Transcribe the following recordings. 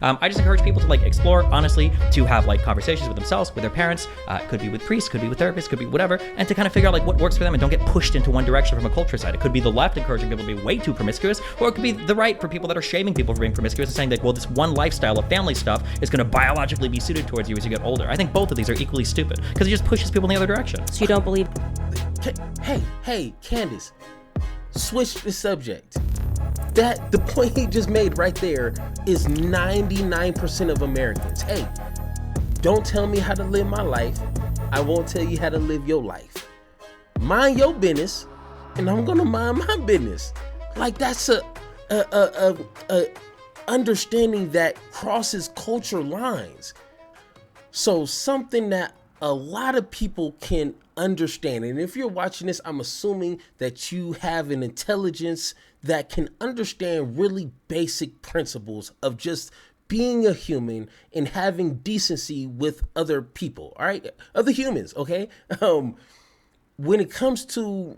I just encourage people to like explore honestly, to have like conversations with themselves, with their parents, could be with priests, could be with therapists, could be whatever, and to kind of figure out like what works for them and don't get pushed into one direction from a culture side. It could be the left encouraging people to be way too promiscuous, or it could be the right for people that are shaming people for being promiscuous and saying that, well, this one lifestyle of family stuff is going to biologically be suited towards you as you get older. I think both of these are equally stupid because it just pushes people in the other direction. So you don't believe... Hey, Candace, switch the subject. That the point he just made right there is 99% of Americans. Hey, don't tell me how to live my life. I won't tell you how to live your life. Mind your business, and I'm gonna mind my business. Like that's a understanding that crosses culture lines. So something that a lot of people can understand, and if you're watching this, I'm assuming that you have an intelligence that can understand really basic principles of just being a human and having decency with other people, all right? Other humans, okay? When it comes to,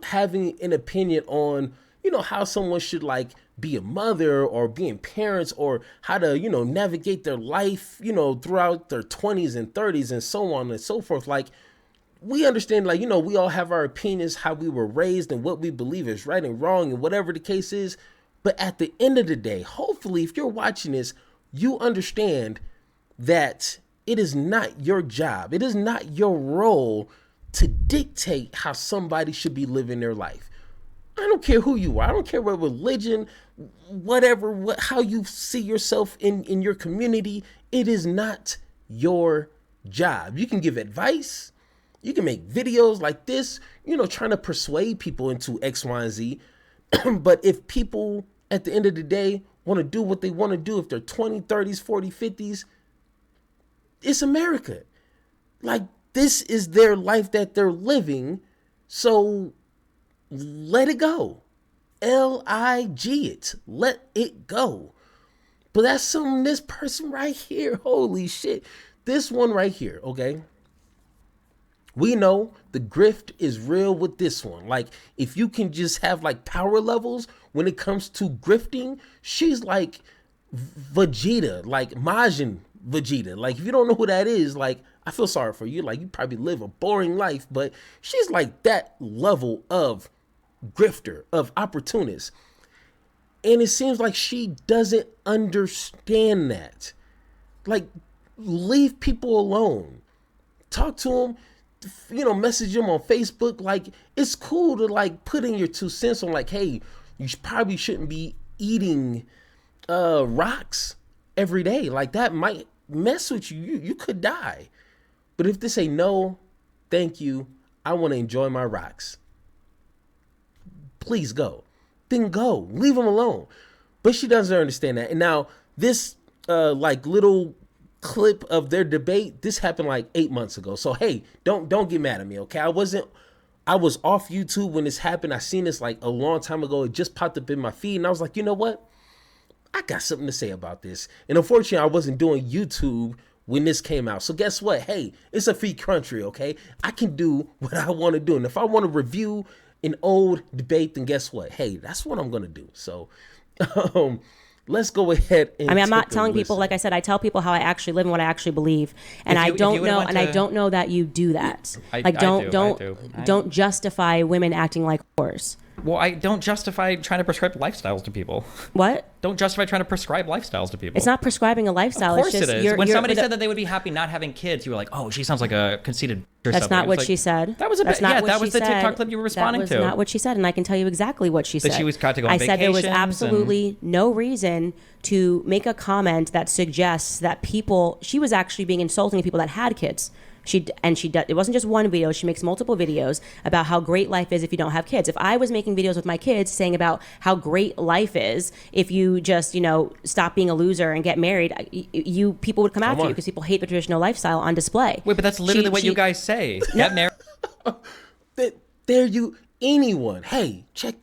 having an opinion on, how someone should like be a mother or being parents or how to, navigate their life, throughout their 20s and 30s and so on and so forth. Like, we understand, like, we all have our opinions, how we were raised and what we believe is right and wrong and whatever the case is. But at the end of the day, hopefully, if you're watching this, you understand that it is not your job. It is not your role to dictate how somebody should be living their life. I don't care who you are. I don't care what religion, whatever, how you see yourself in your community. It is not your job. You can give advice. You can make videos like this, trying to persuade people into X, Y, and Z. But if people at the end of the day want to do what they want to do, if they're 20, 30s, 40, 50s, it's America. Like, this is their life that they're living. So let it go. L-I-G it. Let it go. But that's something this person right here, holy shit. This one right here, okay? We know the grift is real with this one. Like, if you can just have like power levels when it comes to grifting, she's like Vegeta, like Majin Vegeta. Like, if you don't know who that is, like, I feel sorry for you. Like, you probably live a boring life, but she's like that level of grifter, of opportunist. And it seems like she doesn't understand that. Like, leave people alone. Talk to them. Message them on Facebook. Like, it's cool to like put in your 2 cents on like, hey, you probably shouldn't be eating rocks every day. Like, that might mess with you. You could die. But if they say no, thank you, I want to enjoy my rocks, please go. Then go. Leave them alone. But she doesn't understand that. And now this like little clip of their debate, this happened like 8 months ago. So hey, don't get mad at me, okay? I was off YouTube when this happened. I seen this like a long time ago. It just popped up in my feed and I was like, you know what? I got something to say about this. And unfortunately, I wasn't doing YouTube when this came out. So guess what? Hey, it's a free country, okay? I can do what I want to do. And if I want to review an old debate, then guess what? Hey, that's what I'm going to do. So let's go ahead and I'm not telling people, like I said, I tell people how I actually live and what I actually believe. And I don't know that you do that. Don't justify women acting like whores. Well, I don't justify trying to prescribe lifestyles to people. What? Don't justify trying to prescribe lifestyles to people. It's not prescribing a lifestyle. Of course it's just, it is. When somebody said that they would be happy not having kids, you were like, oh, she sounds like a conceited or That's something. not what she said. That was that was the TikTok clip you were responding to. That was not what she said, and I can tell you exactly what she said. That she was got to go on vacations. I said there was absolutely no reason to make a comment that suggests that she was actually being insulting to people that had kids. It wasn't just one video. She makes multiple videos about how great life is if you don't have kids. If I was making videos with my kids saying about how great life is if you just, stop being a loser and get married, people would come after you because people hate the traditional lifestyle on display. Wait, but that's literally what you guys say. Get married. Anyone, hey, check.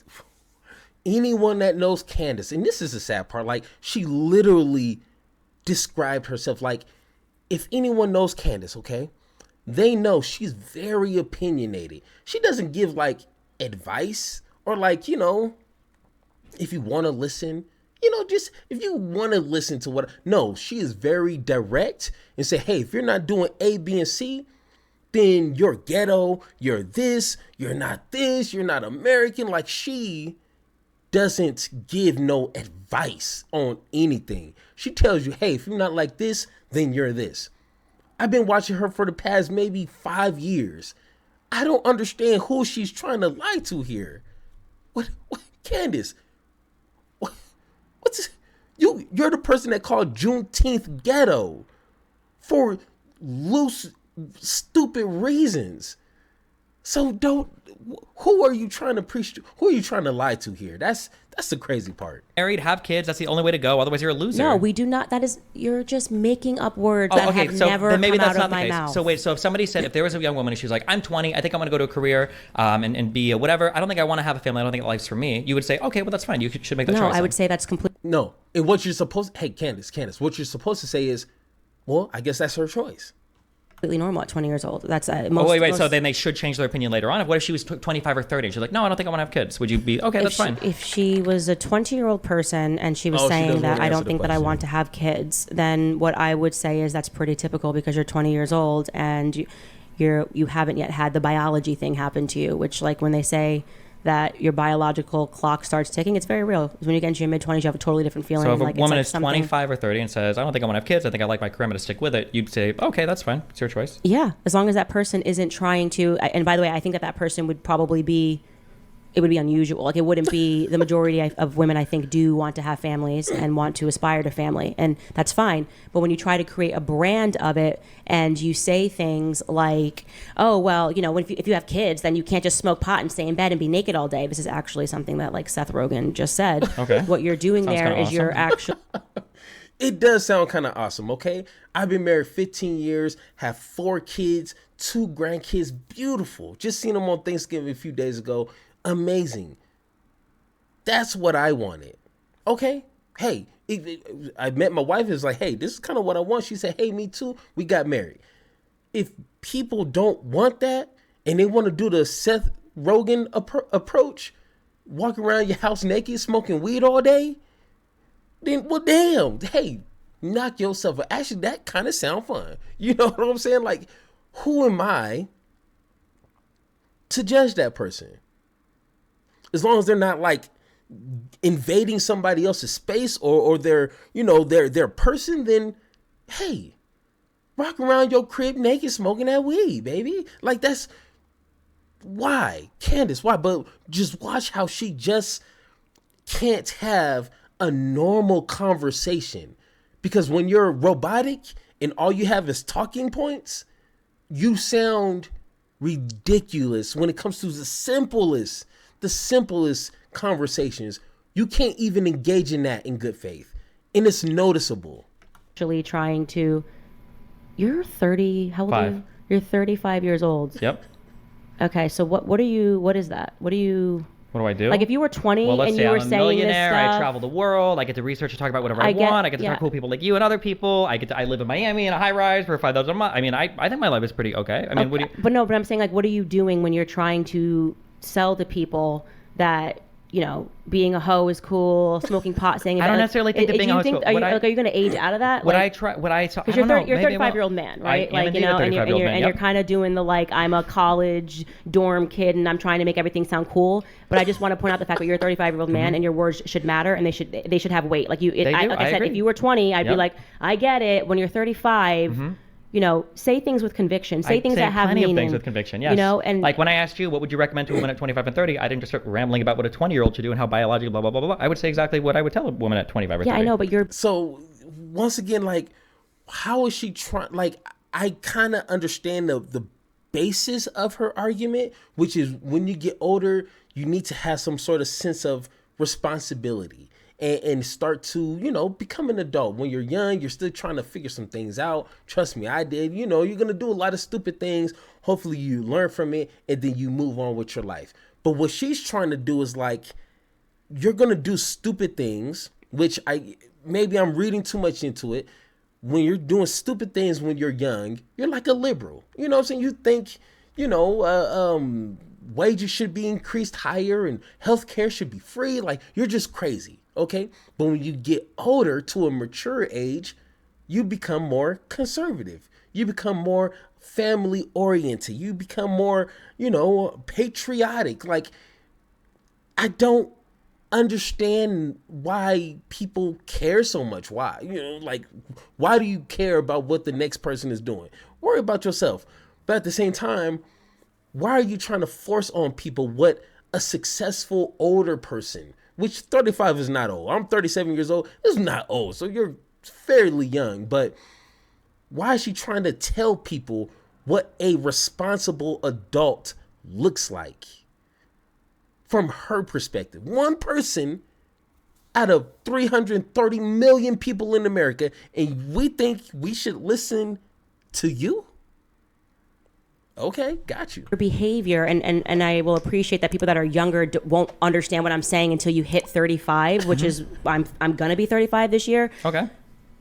Anyone that knows Candace, and this is the sad part, like, she literally described herself like, if anyone knows Candace, okay, they know she's very opinionated. She doesn't give like advice or like, if you want to listen, Just if you want to listen to what, no, she is very direct and say, hey, if you're not doing A, B, and C, then you're ghetto, you're this, you're not American. Like, she doesn't give no advice on anything. She tells you, hey, if you're not like this, then you're this. I've been watching her for the past maybe 5 years. I don't understand who she's trying to lie to here. What Candace? What's you're the person that called Juneteenth ghetto for loose, stupid reasons. So who are you trying to preach to? Who are you trying to lie to here? That's the crazy part. Married, have kids. That's the only way to go. Otherwise, you're a loser. No, we do not. That is, you're just making up words that have never then maybe come that's out not of the my case. mouth. So wait, so if somebody said, if there was a young woman and she was like, I'm 20, I think I'm going to go to a career and be a whatever. I don't think I want to have a family. I don't think life's for me. You would say, okay, well, that's fine. You should make that choice. No, I would say that's completely No, and what you're supposed, hey, Candace, what you're supposed to say is, well, I guess that's her choice. normal at 20 years old. That's wait. So then they should change their opinion later on. What if she was 25 or 30 and she's like, no, I don't think I want to have kids? Would you be, okay, that's fine. If she was a 20-year-old person and she was saying that I don't think that I want to have kids, then what I would say is that's pretty typical because you're 20 years old and you haven't yet had the biology thing happen to you, which, like, when they say that your biological clock starts ticking, it's very real. When you get into your mid-20s, you have a totally different feeling. So if like a woman it's like is 25 or 30 and says, I don't think I want to have kids, I think I like my career, I'm going to stick with it, you'd say, okay, that's fine. It's your choice. Yeah, as long as that person isn't trying to, and by the way, I think that person would probably be, it would be unusual. Like, it wouldn't be the majority of women, I think, do want to have families and want to aspire to family, and that's fine. But when you try to create a brand of it and you say things like, oh, well, if you have kids, then you can't just smoke pot and stay in bed and be naked all day. This is actually something that, like, Seth Rogen just said. Okay. What you're doing Sounds there is awesome. you're actually... It does sound kind of awesome, okay? I've been married 15 years, have 4 kids, 2 grandkids, beautiful. Just seen them on Thanksgiving a few days ago. Amazing. That's what I wanted. Okay? Hey, I met my wife. It's like, hey, this is kind of what I want. She said, hey, me too. We got married. If people don't want that and they want to do the Seth Rogen approach, walk around your house naked, smoking weed all day, then, well, damn, hey, knock yourself out. Actually, that kind of sound fun. You know what I'm saying? Like, who am I to judge that person? As long as they're not, like, invading somebody else's space or they're, their person, then, hey, rock around your crib naked smoking that weed, baby. Like, that's, why? Candace, why? But just watch how she just can't have a normal conversation. Because when you're robotic and all you have is talking points, you sound ridiculous when it comes to the simplest conversations. You can't even engage in that in good faith. And it's noticeable. Actually trying to... You're 30... How old are you? You're 35 years old. Yep. Okay, so what is that? What do I do? Like, if you were 20 well, let's and say you were I'm a saying millionaire, this stuff, I travel the world, I get to research and talk about whatever I want, I get to talk to cool people like you and other people, I live in Miami in a high rise for $5,000 a month. I mean, I think my life is pretty okay. I mean, what do you... But I'm saying, like, what are you doing when you're trying to sell to people that, being a hoe is cool, smoking pot, saying... I don't necessarily think that being a hoe is cool. Are you going to age out of that? Because you're a 35-year-old man, right? I am indeed a 35-year-old man, you're kind of doing the, like, I'm a college dorm kid and I'm trying to make everything sound cool. But I just want to point out the fact that you're a 35-year-old man and your words should matter and they should have weight. Like, I said, agree. if you were 20, I'd be like, I get it. When you're 35... say things with conviction. Say things that have meaning. Plenty of things with conviction, yes. And like when I asked you, what would you recommend to a woman at 25 and 30? I didn't just start rambling about what a 20-year-old should do and how biologically blah, blah, blah, blah, blah. I would say exactly what I would tell a woman at 25 or 30. Yeah, I know, but you're... So, once again, like, how is she trying... Like, I kind of understand the basis of her argument, which is when you get older, you need to have some sort of sense of responsibility. And start to, become an adult. When you're young, you're still trying to figure some things out. Trust me, I did. You're going to do a lot of stupid things. Hopefully you learn from it and then you move on with your life. But what she's trying to do is, like, you're going to do stupid things, which maybe I'm reading too much into it. When you're doing stupid things when you're young, you're like a liberal. You know what I'm saying? You think, wages should be increased higher and healthcare should be free. Like, you're just crazy. Okay. But when you get older to a mature age, you become more conservative. You become more family oriented. You become more, patriotic. Like, I don't understand why people care so much. Why? Why do you care about what the next person is doing? Worry about yourself. But at the same time, why are you trying to force on people what a successful older person, which 35 is not old. I'm 37 years old. It's not old. So you're fairly young. But why is she trying to tell people what a responsible adult looks like from her perspective? One person out of 330 million people in America, and we think we should listen to you? Okay, got you. Your behavior, and I will appreciate that people that are younger won't understand what I'm saying until you hit 35, which is, I'm going to be 35 this year. Okay.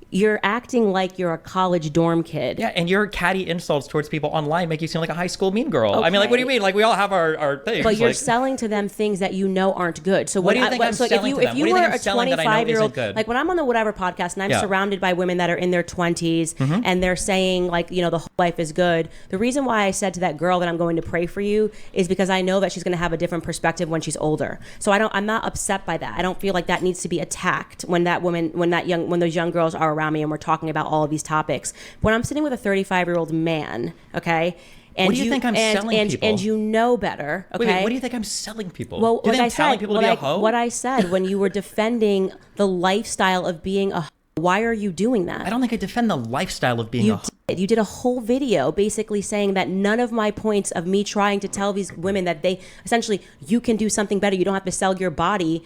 You're acting like you're a college dorm kid. Yeah, and your catty insults towards people online make you seem like a high school mean girl. Okay. I mean, like, what do you mean? Like, we all have our things. But you're like, selling to them things that you know aren't good. So what do you think I'm selling to them? If you were a 25-year-old, like when I'm on the Whatever podcast and I'm surrounded by women that are in their 20s and they're saying like, the whole life is good. The reason why I said to that girl that I'm going to pray for you is because I know that she's going to have a different perspective when she's older. So I'm not upset by that. I don't feel like that needs to be attacked when those young girls are around me and we're talking about all of these topics. When I'm sitting with a 35-year-old man, okay, and what do you think I'm selling people? And you know better, okay? Wait, what do you think I'm selling people? Well, do you think telling people to be a hoe? What I said when you were defending the lifestyle of being a hoe, why are you doing that? I don't think I defend the lifestyle of being a hoe. You did a whole video basically saying that none of my points of me trying to tell these women that they essentially, you can do something better. You don't have to sell your body.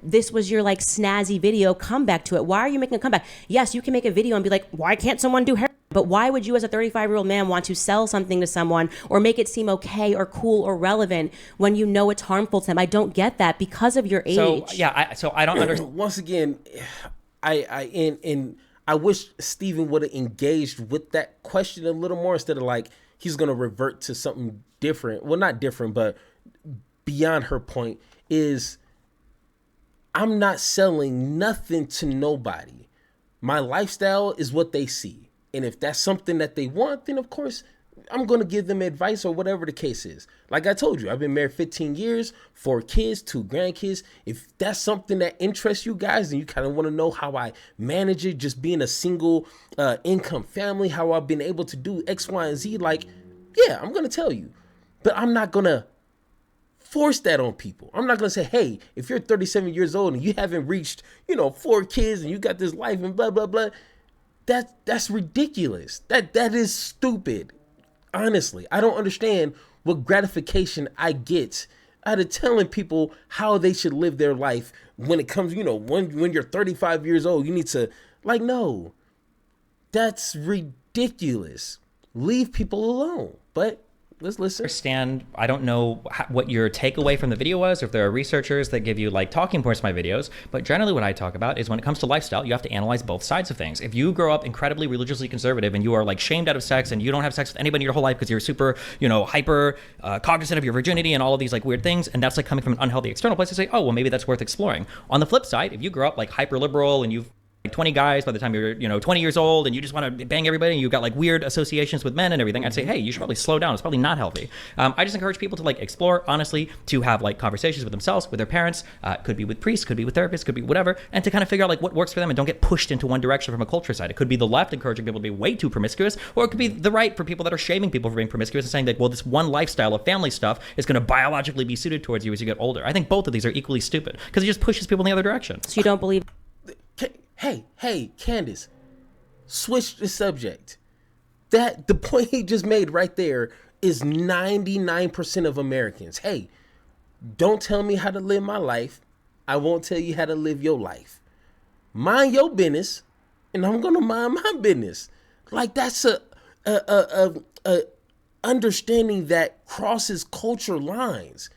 This was your like snazzy video comeback to it. Why are you making a comeback? Yes, you can make a video and be like, why can't someone do hair? But why would you as a 35-year-old man want to sell something to someone or make it seem okay or cool or relevant when you know it's harmful to them? I don't get that because of your age. So I don't understand. Once again, I wish Steven would have engaged with that question a little more instead of like he's going to revert to something different. Well, not different, but beyond her point is I'm not selling nothing to nobody. My lifestyle is what they see. And if that's something that they want, then of course I'm going to give them advice or whatever the case is. Like I told you, I've been married 15 years, 4 kids, 2 grandkids. If that's something that interests you guys and you kind of want to know how I manage it, just being a single income family, how I've been able to do X, Y, and Z, like, yeah, I'm going to tell you. But I'm not going to force that on people. I'm not going to say, hey, if you're 37 years old and you haven't reached, 4 kids and you got this life and blah, blah, blah, that's ridiculous. That is stupid. Honestly, I don't understand what gratification I get out of telling people how they should live their life when it comes, when you're 35 years old, you need to, like, no, that's ridiculous. Leave people alone. But let's listen. I don't know what your takeaway from the video was, or if there are researchers that give you like talking points to my videos, but generally what I talk about is when it comes to lifestyle, you have to analyze both sides of things. If you grow up incredibly religiously conservative and you are like shamed out of sex and you don't have sex with anybody your whole life because you're super, hyper cognizant of your virginity and all of these like weird things, and that's like coming from an unhealthy external place, to say, oh, well, maybe that's worth exploring. On the flip side, if you grow up like hyper liberal and you've 20 guys by the time you're 20 years old and you just want to bang everybody and you've got like weird associations with men and everything, I'd say, hey, you should probably slow down. It's probably not healthy. I just encourage people to like explore honestly, to have like conversations with themselves, with their parents, could be with priests, could be with therapists, could be whatever, and to kind of figure out like what works for them and don't get pushed into one direction from a culture side. It could be the left encouraging people to be way too promiscuous, or it could be the right for people that are shaming people for being promiscuous and saying like, well, this one lifestyle of family stuff is going to biologically be suited towards you as you get older. I think both of these are equally stupid because it just pushes people in the other direction. So you don't believe... Hey, Candace, switch the subject. The point he just made right there is 99% of Americans. Hey, don't tell me how to live my life. I won't tell you how to live your life. Mind your business, and I'm gonna mind my business. Like that's a understanding that crosses culture lines.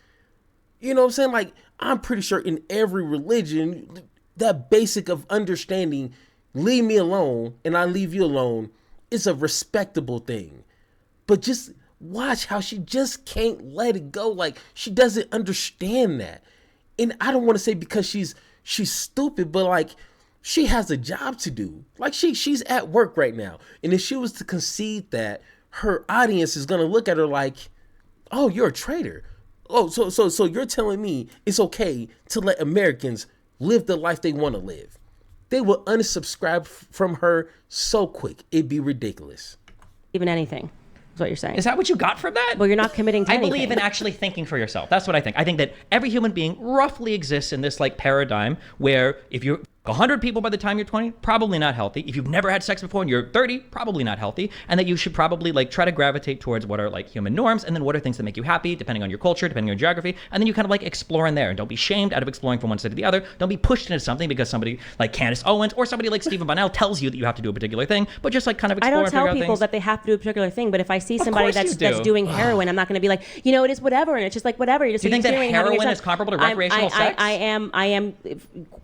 You know what I'm saying? Like I'm pretty sure in every religion, that basic of understanding, leave me alone and I leave you alone, is a respectable thing. But just watch how she just can't let it go. Like she doesn't understand that. And I don't want to say because she's she's stupid, but like she has a job to do. Like she's at work right now. And if she was to concede that, her audience is going to look at her like, oh, you're a traitor. Oh, so you're telling me it's okay to let Americans live the life they want to live. They will unsubscribe from her so quick. It'd be ridiculous. Even anything is what you're saying. Is that what you got from that? Well, you're not committing to anything. I believe in actually thinking for yourself. That's what I think. I think that every human being roughly exists in this like paradigm where if you're 100 people by the time you're 20, probably not healthy. If you've never had sex before and you're 30, probably not healthy. And that you should probably like try to gravitate towards what are like human norms, and then what are things that make you happy, depending on your culture, depending on your geography. And then you kind of like explore in there, and don't be shamed out of exploring from one side to the other. Don't be pushed into something because somebody like Candace Owens or somebody like Stephen Bonnell tells you that you have to do a particular thing, but just like kind of explore. I don't and figure tell out people things. that they have to do a particular thing, but if I see somebody course that's doing heroin, I'm not going to be like, you know, it is whatever, and it's just like whatever. You're just Do you think that doing, having heroin your is sex. comparable to recreational sex? I am,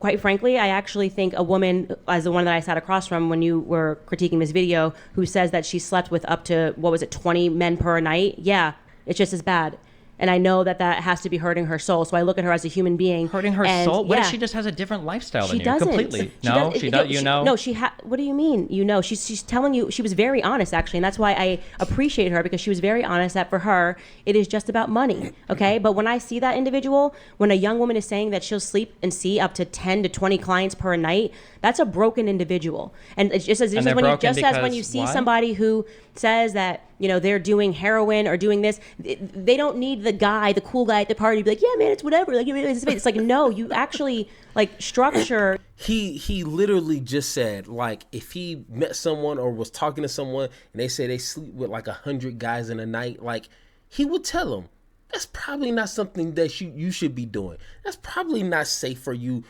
quite frankly, I actually think a woman, as the one that I sat across from when you were critiquing this video, who says that she slept with up to, 20 men per night. Yeah, it's just as bad. And I know that that has to be hurting her soul. So I look at her as a human being. Hurting her soul? What if she just has a different lifestyle than you? Doesn't. Completely. She does. No, what do you mean? You know, she's telling you, she was very honest actually. And that's why I appreciate her, because she was very honest that for her, it is just about money. Okay. But when I see that individual, when a young woman is saying that she'll sleep and see up to 10 to 20 clients per night, that's a broken individual. And it's just as when you see somebody who says that, you know, they're doing heroin or doing this, they don't need the cool guy at the party to be like, yeah, man, it's whatever. Like, it's like, no, you actually like structure. He literally just said, like, if he met someone or was talking to someone and they say they sleep with like 100 guys in a night, like, he would tell them that's probably not something that you should be doing. That's probably not safe for you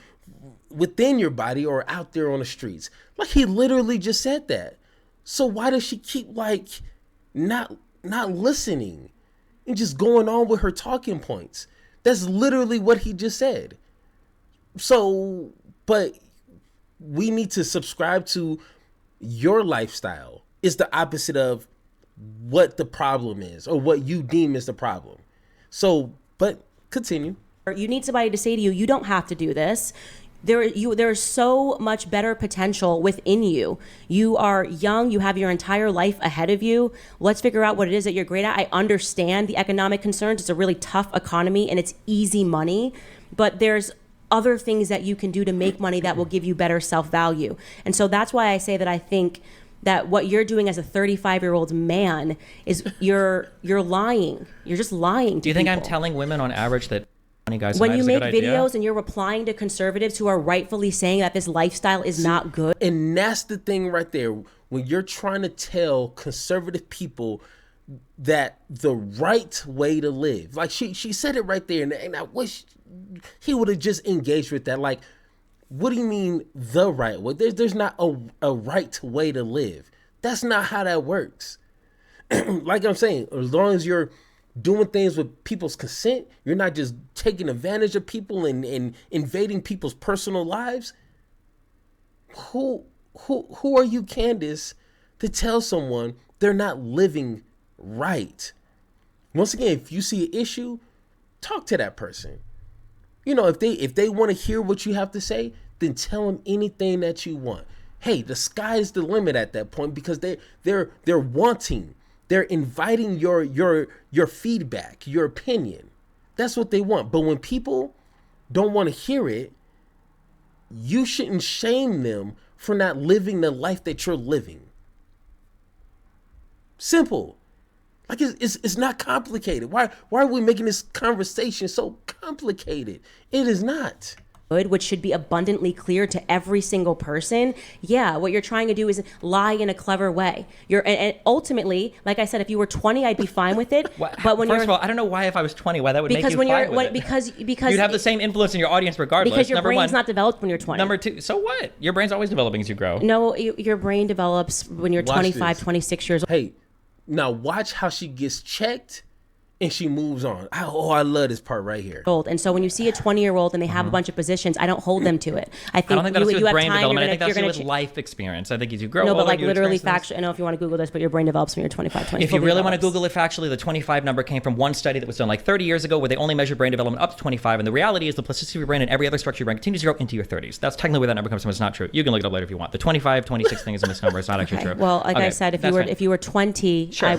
within your body or out there on the streets. Like, he literally just said that. So why does she keep like not listening and just going on with her talking points? That's literally what he just said. So, but we need to subscribe to your lifestyle. It's the opposite of what the problem is or what you deem is the problem. So, but continue. You need somebody to say to you, you don't have to do this. There's so much better potential within you. You are young. You have your entire life ahead of you. Let's figure out what it is that you're great at. I understand the economic concerns. It's a really tough economy and it's easy money, but there's other things that you can do to make money that will give you better self-value. And so that's why I say that I think that what you're doing as a 35-year-old man is you're lying. You're just lying to Do you think people. I'm telling women on average that guys when you make videos idea? And you're replying to conservatives who are rightfully saying that this lifestyle is not good? And that's the thing right there. When you're trying to tell conservative people that the right way to live, like she said it right there, and I wish he would have just engaged with that. Like, what do you mean the right way? There's not a right way to live. That's not how that works. Like I'm saying, as long as you're doing things with people's consent, you're not just taking advantage of people and invading people's personal lives. Who are you, Candace, to tell someone they're not living right? Once again, if you see an issue, talk to that person. You know, if they want to hear what you have to say, then tell them anything that you want. Hey, the sky is the limit at that point, because they're wanting. They're inviting your feedback, your opinion. That's what they want. But when people don't want to hear it, you shouldn't shame them for not living the life that you're living. Simple. Like, it's not complicated. Why are we making this conversation so complicated? It is not. Which should be abundantly clear to every single person. Yeah, what you're trying to do is lie in a clever way. And ultimately, like I said, if you were 20, I'd be fine with it. But when First of all, I don't know why if I was 20, why that would make you fine with it. Because you'd have the same influence in your audience regardless. Because your Number brain's one. not developed when you're 20. Number two, so what? Your brain's always developing as you grow. No, your brain develops when you're 25, 26 years old. Hey, now watch how she gets checked and she moves on. I love this part right here. old. And so when you see a 20-year-old and they have a bunch of positions, I don't hold them to it. I think I don't think that's you with have brain time, development. I think you're that's gonna with life experience. I think as you grow no, older, but like you literally experience things. factually, I know if you want to Google this, but your brain develops when you're 25, 26. If you really want to Google it factually, the 25 number came from one study that was done like 30 years ago where they only measured brain development up to 25. And the reality is the plasticity of your brain and every other structure of your brain continues to grow into your 30s. That's technically where that number comes from. It's not true. You can look it up later if you want. The 25, 26 thing is a misnomer. It's not actually true. Well, like I said, if you were 20, Sure.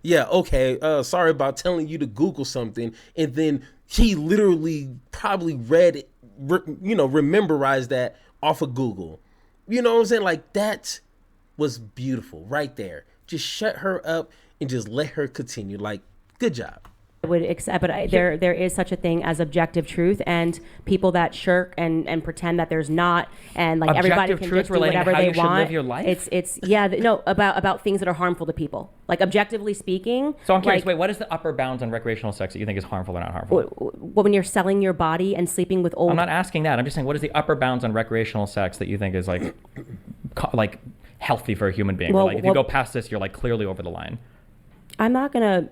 Yeah, okay. Sorry about telling you to Google something, and then he literally probably read it, memorized that off of Google. You know what I'm saying? Like, that was beautiful right there. Just shut her up and just let her continue. Like, good job. would accept, but there is such a thing as objective truth, and people that shirk and pretend that there's not, and like Objective everybody can truth just do relating to whatever how they you should want. live your life? About things that are harmful to people. Like objectively speaking. So I'm curious, like, what is the upper bounds on recreational sex that you think is harmful or not harmful? when you're selling your body and sleeping with old. I'm not asking that. I'm just saying, what is the upper bounds on recreational sex that you think is like healthy for a human being? Well, if you go past this, you're like clearly over the line. I'm not gonna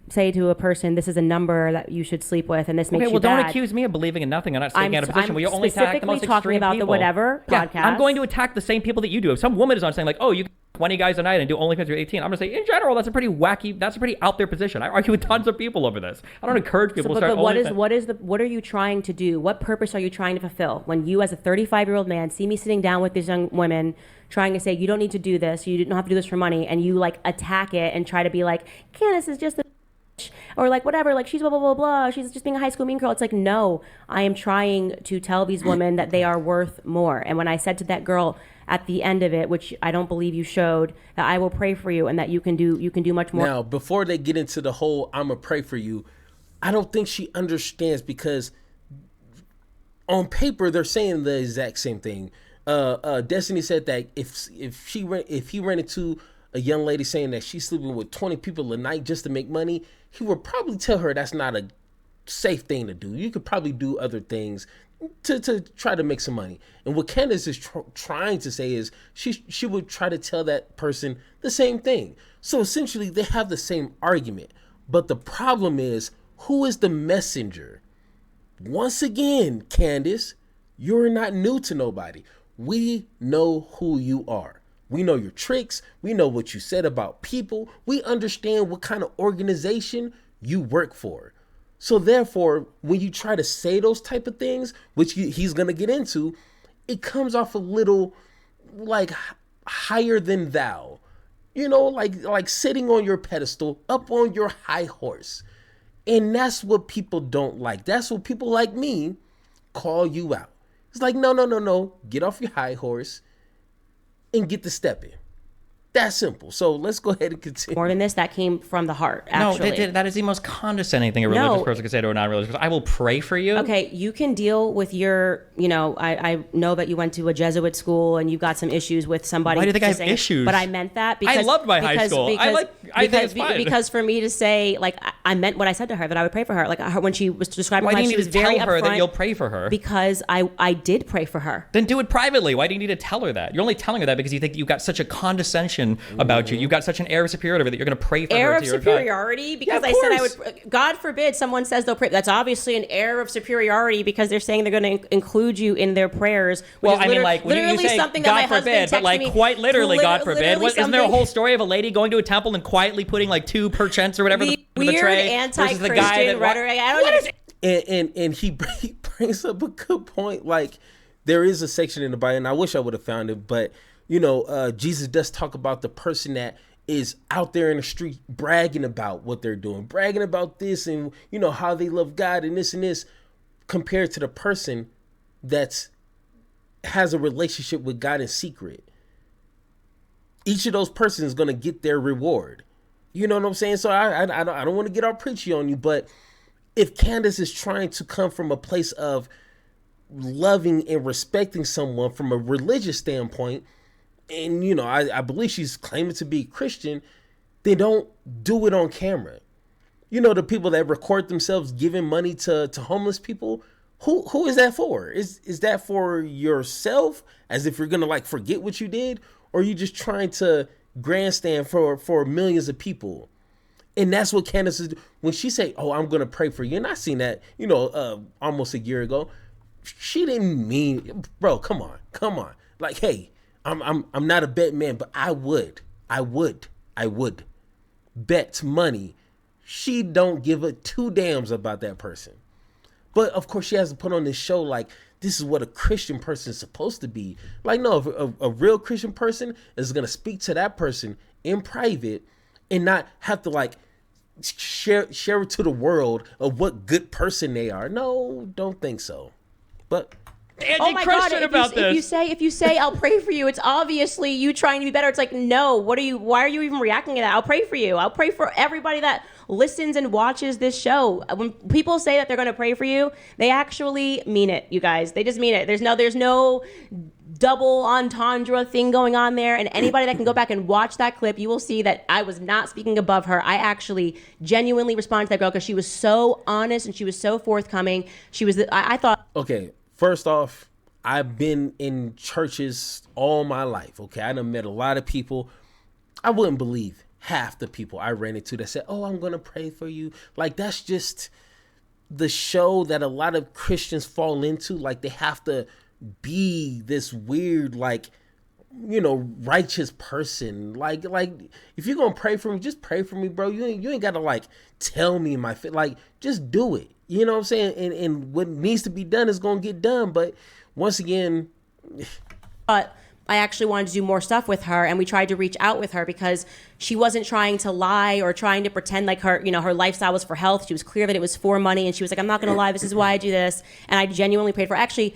say to a person, this is a number that you should sleep with, and this makes you bad. Don't accuse me of believing in nothing. I'm not taking out a position where you only attack the most extreme talking about people. the whatever podcast. I'm going to attack the same people that you do. If some woman is on saying like, oh, you 20 guys a night and do OnlyFans when you're 18, I'm going to say, in general, that's a pretty out there position. I argue with tons of people over this. I don't encourage people to start OnlyFans. What are you trying to do? What purpose are you trying to fulfill? When you, as a 35-year-old man, see me sitting down with these young women trying to say, you don't need to do this, you don't have to do this for money, and you like attack it and try to be like, Candace is just a or like whatever, like she's blah blah blah blah, she's just being a high school mean girl. It's like, no, I am trying to tell these women that they are worth more. And when I said to that girl at the end of it, which I don't believe you showed, that I will pray for you and that you can do much more. Now, before they get into the whole I'ma pray for you, I don't think she understands, because on paper they're saying the exact same thing. Destiny said that if he ran into a young lady saying that she's sleeping with 20 people a night just to make money, he would probably tell her that's not a safe thing to do. You could probably do other things to try to make some money. And what Candace is trying to say is she would try to tell that person the same thing. So essentially they have the same argument. But the problem is, who is the messenger? Once again, Candace, you're not new to nobody. We know who you are. We know your tricks. We know what you said about people. We understand what kind of organization you work for. So therefore, when you try to say those type of things, which he's going to get into, it comes off a little like higher than thou, like sitting on your pedestal, up on your high horse. And that's what people don't like. That's what people like me call you out. It's like, no. Get off your high horse and get to stepping. That simple. So let's go ahead and continue. More than this, that came from the heart, actually. No, that is the most condescending thing a religious person could say to a non-religious person. I will pray for you. Okay, you can deal with your, I know that you went to a Jesuit school and you've got some issues with somebody. Why do you think I have issues? But I meant that because... I loved my high school. I think it's fine. Because for me to say, like, I meant what I said to her, that I would pray for her. Like, when she was describing why how she was very upfront. Why do you need to tell her that you'll pray for her? Because I did pray for her. Then do it privately. Why do you need to tell her that? You're only telling her that because you think you've got such a condescension about you. You've got such an air of superiority that you're going to pray for her. Air of superiority? Because I said I would... God forbid someone says they'll pray. That's obviously an air of superiority because they're saying they're going to include you in their prayers. Well, I mean, like, when you say something God that my forbid, but like quite literally, God forbid. Isn't there a whole story of a lady going to a temple and quietly putting like 2 per cents or whatever the tray versus the guy that... Rhetoric. I don't know. And he brings up a good point. Like, there is a section in the Bible, and I wish I would have found it, but Jesus does talk about the person that is out there in the street bragging about what they're doing, bragging about this and, how they love God and this, compared to the person that has a relationship with God in secret. Each of those persons is going to get their reward. You know what I'm saying? So I don't want to get all preachy on you, but if Candace is trying to come from a place of loving and respecting someone from a religious standpoint, and, I believe she's claiming to be Christian, they don't do it on camera. The people that record themselves giving money to homeless people, who is that for? Is that for yourself, as if you're going to like forget what you did? Or are you just trying to grandstand for millions of people? And that's what Candace is, when she say, oh, I'm going to pray for you. And I seen that, almost a year ago. She didn't mean, bro, come on. Like, hey, I'm not a bet man, but I would bet money she don't give a two damns about that person. But of course she has to put on this show like this is what a Christian person is supposed to be. Like, no, if a real Christian person is going to speak to that person in private and not have to like share it to the world of what good person they are. No, don't think so. But oh my God, if you say I'll pray for you, it's obviously you trying to be better. It's like, no, why are you even reacting to that? I'll pray for you. I'll pray for everybody that listens and watches this show. When people say that they're going to pray for you, they actually mean it, you guys. They just mean it. There's no double entendre thing going on there. And anybody that can go back and watch that clip, you will see that I was not speaking above her. I actually genuinely responded to that girl because she was so honest and she was so forthcoming. I thought. Okay. First off, I've been in churches all my life, okay? I done met a lot of people. I wouldn't believe half the people I ran into that said, oh, I'm going to pray for you. Like, that's just the show that a lot of Christians fall into. Like, they have to be this weird, like, righteous person. Like if you're going to pray for me, just pray for me, bro. You ain't got to, like, tell me my fit. Like, just do it. You know what I'm saying? And what needs to be done is going to get done. But once again... But I actually wanted to do more stuff with her, and we tried to reach out with her because she wasn't trying to lie or trying to pretend like her lifestyle was for health. She was clear that it was for money, and she was like, I'm not going to lie, this is why I do this. And I genuinely prayed for her. Actually,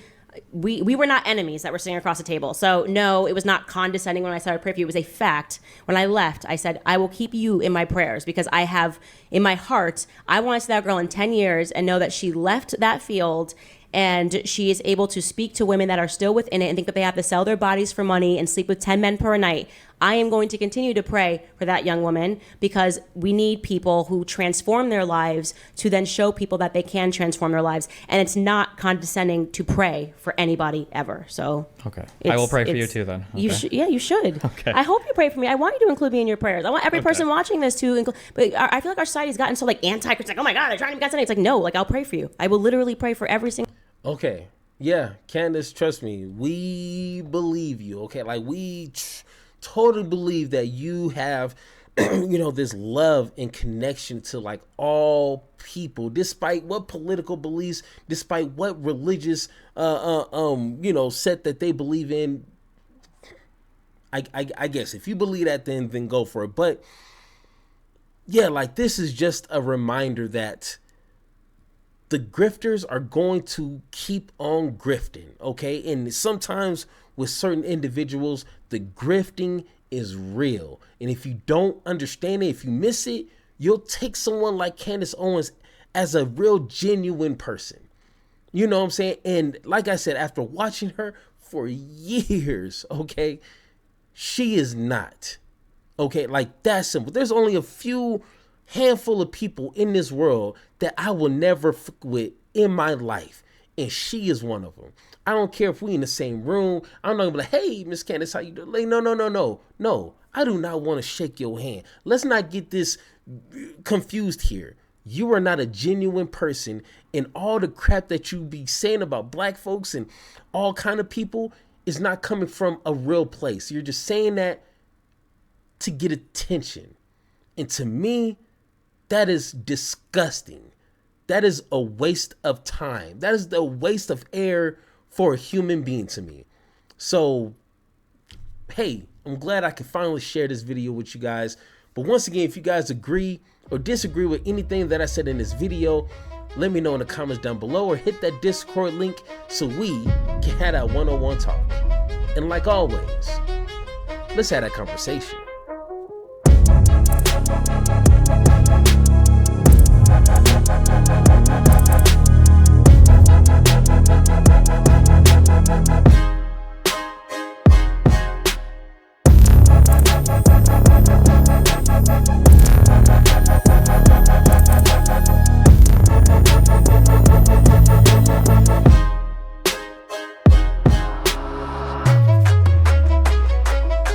we were not enemies that were sitting across the table. So no, it was not condescending when I said I pray for you. It was a fact. When I left, I said, I will keep you in my prayers because I have in my heart, I want to see that girl in 10 years and know that she left that field and she is able to speak to women that are still within it and think that they have to sell their bodies for money and sleep with 10 men per night. I am going to continue to pray for that young woman because we need people who transform their lives to then show people that they can transform their lives. And it's not condescending to pray for anybody ever. So okay, I will pray for you too then. Okay. You should. Okay. I hope you pray for me. I want you to include me in your prayers. I want every person watching this to include. But I feel like our society has gotten so like anti-Christian. Like, oh my God, they're trying to be something. It's like, no, like I'll pray for you. I will literally pray for every single. Okay. Yeah, Candace, trust me. We believe you. Okay. Like we totally believe that you have, this love and connection to like all people, despite what political beliefs, despite what religious, set that they believe in. I guess if you believe that, then go for it. But yeah, like this is just a reminder that the grifters are going to keep on grifting, okay? And sometimes with certain individuals, the grifting is real. And if you don't understand it, if you miss it, you'll take someone like Candace Owens as a real genuine person. You know what I'm saying? And like I said, after watching her for years, okay, she is not, okay? Like that's simple. There's only a handful of people in this world that I will never fuck with in my life, and she is one of them. I don't care if we in the same room. I'm not gonna be like, hey, Miss Candace, how you doing? Like, no. I do not want to shake your hand. Let's not get this confused here. You are not a genuine person, and all the crap that you be saying about black folks and all kind of people is not coming from a real place. You're just saying that to get attention, and to me, that is disgusting. That is a waste of time. That is the waste of air for a human being to me. So, hey, I'm glad I could finally share this video with you guys. But once again, if you guys agree or disagree with anything that I said in this video, let me know in the comments down below or hit that Discord link so we can have that one-on-one talk. And like always, let's have that conversation.